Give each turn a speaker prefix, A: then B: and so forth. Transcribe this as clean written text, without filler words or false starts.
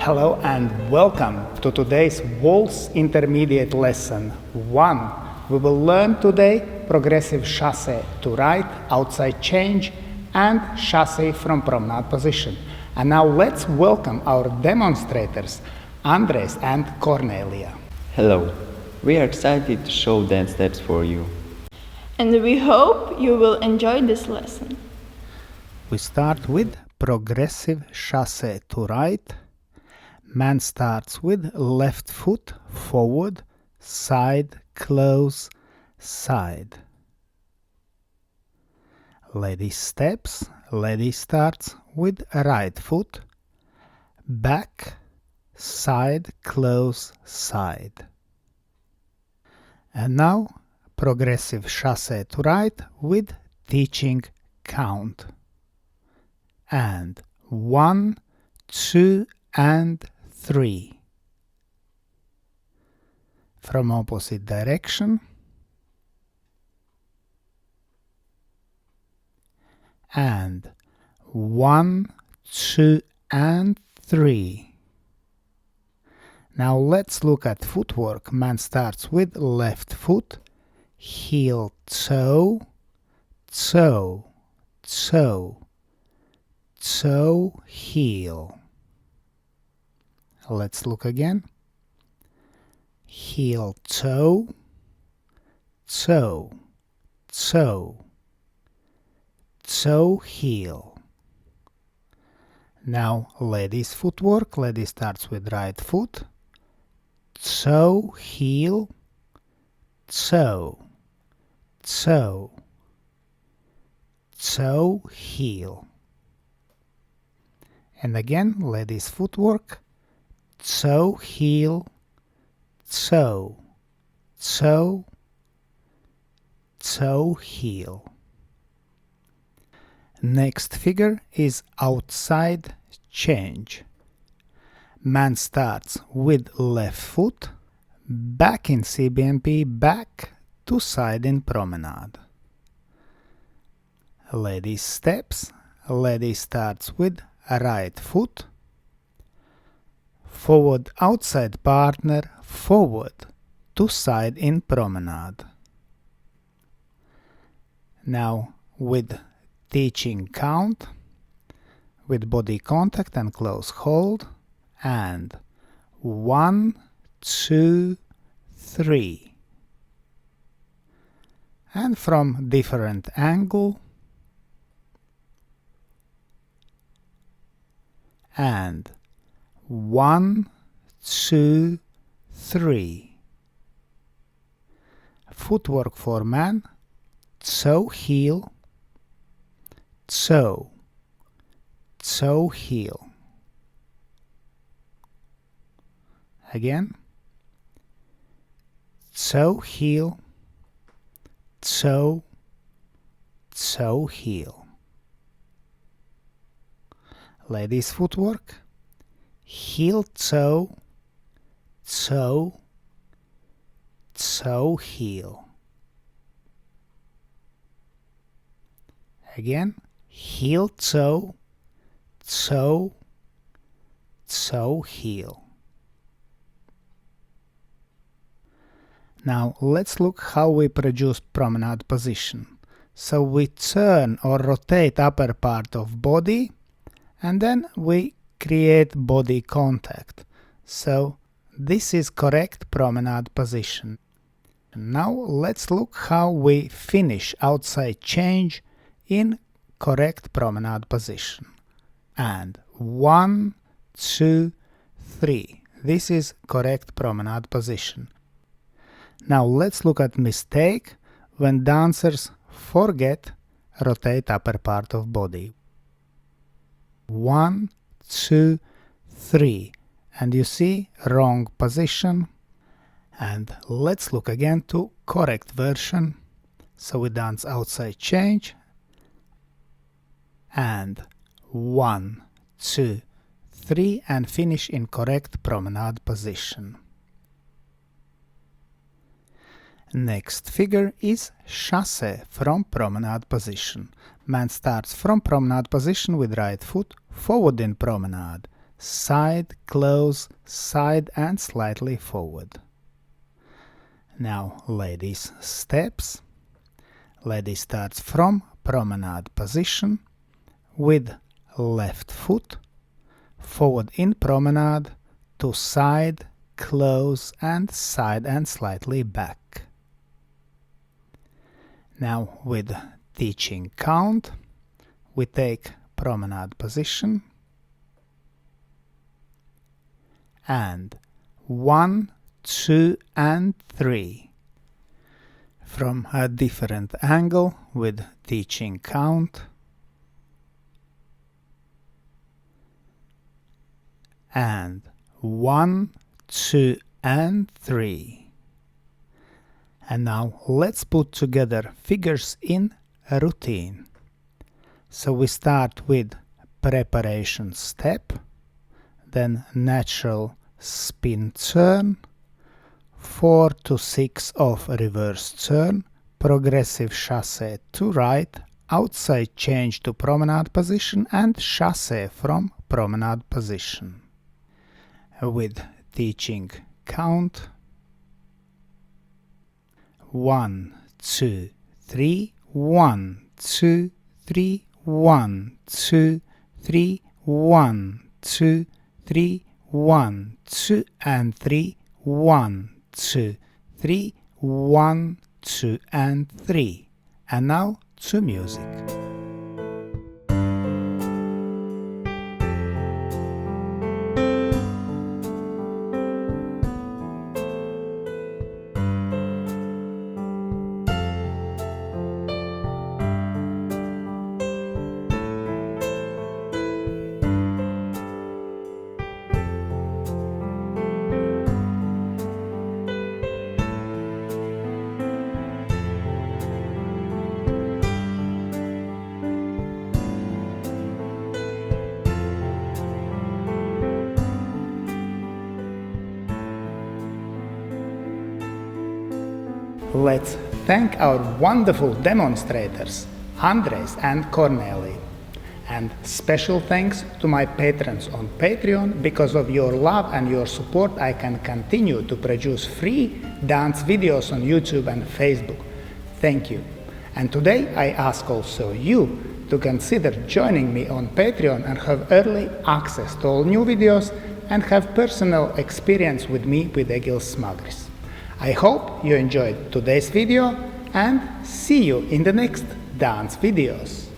A: Hello and welcome to today's Waltz intermediate lesson 1. We will learn today progressive chasse to right, outside change and chasse from promenade position. And now let's welcome our demonstrators, Andrejs and Kornelija.
B: Hello, we are excited to show dance steps for you.
C: And we hope you will enjoy this lesson.
A: We start with progressive chasse to right. Man starts with left foot forward, side, close, side. Lady steps, lady starts with right foot, back, side, close, side. And now progressive chasse to right with teaching count. And 1, 2 and 3. From opposite direction. And 1, 2 and 3. Now let's look at footwork. Man starts with left foot, heel, toe, toe, toe, toe, heel. Let's look again. Heel, toe, toe, toe, toe, heel. Now lady's footwork. Lady starts with right foot, toe, heel, toe, toe, toe, heel. And again, lady's footwork, toe, heel, toe, toe, toe, heel. Next figure is outside change. Man starts with left foot, back in CBMP, back to side in promenade. Lady steps, lady starts with right foot, forward outside partner, forward to side in promenade. Now with teaching count, with body contact and close hold, and 1, 2, 3. And from different angle, and 1, 2, 3. Footwork for man, toe, heel, toe, toe, heel. Again, toe, heel, toe, toe, heel. Ladies' footwork, heel, toe, toe, toe, heel. Again, heel, toe, toe, toe, heel. Now let's look how we produce promenade position. So we turn or rotate upper part of body and then we create body contact. So this is correct promenade position. Now let's look how we finish outside change in correct promenade position. And 1, 2, 3. This is correct promenade position. Now let's look at mistake when dancers forget rotate upper part of body. 1, 2, 3. And you see wrong position. And let's look again to correct version. So we dance outside change. And 1, 2, 3 and finish in correct promenade position. Next figure is chasse from promenade position. Man starts from promenade position with right foot forward in promenade, side, close, side and slightly forward. Now ladies steps. Lady starts from promenade position with left foot, forward in promenade to side, close and side and slightly back. Now with teaching count, we take promenade position and 1, 2 and 3 from a different angle with teaching count, and 1, 2 and 3. And now let's put together figures in a routine. So we start with preparation step, then natural spin turn, 4 to 6 of reverse turn, progressive chasse to right, outside change to promenade position and chasse from promenade position. With teaching count 1, 2, 3, 1, 2, 3, 1, 2, 3, 1, 2, 3, 1, 2 and 3, 1, 2, 3, 1, 2 and 3. And now to music. Let's thank our wonderful demonstrators, Andrejs and Kornelija. And special thanks to my patrons on Patreon. Because of your love and your support, I can continue to produce free dance videos on YouTube and Facebook. Thank you. And today I ask also you to consider joining me on Patreon and have early access to all new videos and have personal experience with me with Egils Smagris. I hope you enjoyed today's video and see you in the next dance videos.